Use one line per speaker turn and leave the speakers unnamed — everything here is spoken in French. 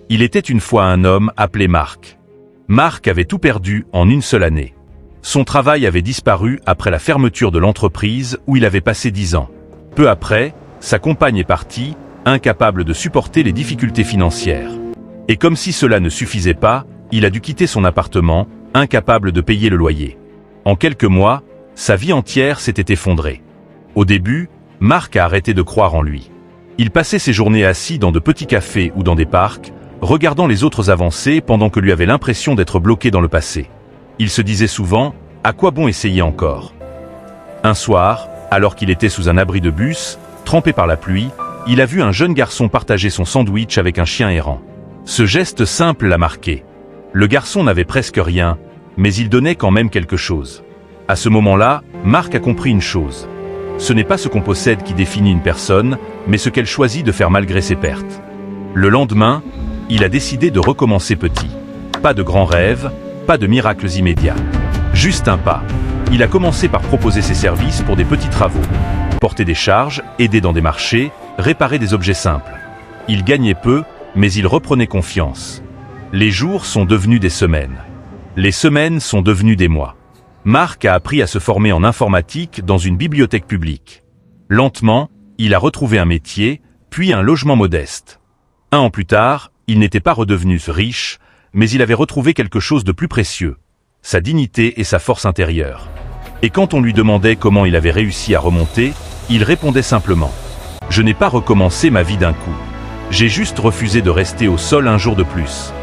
Il était une fois un homme appelé Marc. Marc avait tout perdu en une seule année. Son travail avait disparu après la fermeture de l'entreprise où il avait passé 10 ans. Peu après, sa compagne est partie, incapable de supporter les difficultés financières. Et comme si cela ne suffisait pas, il a dû quitter son appartement, incapable de payer le loyer. En quelques mois, sa vie entière s'était effondrée. Au début, Marc a arrêté de croire en lui. Il passait ses journées assis dans de petits cafés ou dans des parcs, regardant les autres avancer pendant que lui avait l'impression d'être bloqué dans le passé. Il se disait souvent « À quoi bon essayer encore ?» Un soir, alors qu'il était sous un abri de bus, trempé par la pluie, il a vu un jeune garçon partager son sandwich avec un chien errant. Ce geste simple l'a marqué. Le garçon n'avait presque rien, mais il donnait quand même quelque chose. À ce moment-là, Marc a compris une chose. Ce n'est pas ce qu'on possède qui définit une personne, mais ce qu'elle choisit de faire malgré ses pertes. Le lendemain, il a décidé de recommencer petit. Pas de grands rêves, pas de miracles immédiats. Juste un pas. Il a commencé par proposer ses services pour des petits travaux. Porter des charges, aider dans des marchés, réparer des objets simples. Il gagnait peu, mais il reprenait confiance. Les jours sont devenus des semaines. Les semaines sont devenues des mois. Marc a appris à se former en informatique dans une bibliothèque publique. Lentement, il a retrouvé un métier, puis un logement modeste. 1 an plus tard, il n'était pas redevenu riche, mais il avait retrouvé quelque chose de plus précieux, sa dignité et sa force intérieure. Et quand on lui demandait comment il avait réussi à remonter, il répondait simplement « Je n'ai pas recommencé ma vie d'un coup. J'ai juste refusé de rester au sol un jour de plus. »